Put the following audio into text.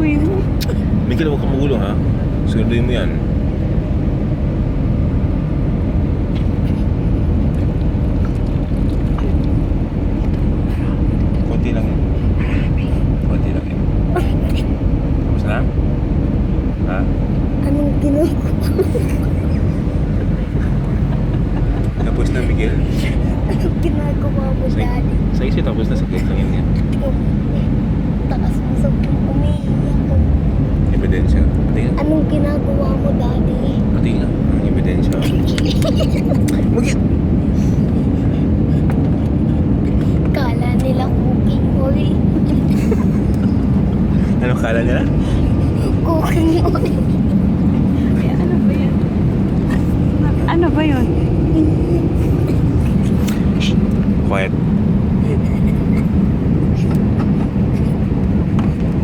gagawin mo? Miguel, huwag kang magulo ha. Siguraduhin mo yan. Konti lang yan. Konti lang yan. Tapos na? Ha? Anong ginagawa? Tapos na, Miguel. Anong ginagawa mo, Daddy? Sa isip, tapos na. Saglit lang yan. Taas mo sa umiiyak ko. Ebidensya. Patingin. Anong ginagawa mo, Daddy? Patingin. Ang ebidensya. Miguel! Kala nila cooking oil. Ano kala nila? Cooking oil. Ay, ano ba yun? Ano ba yun? Quiet.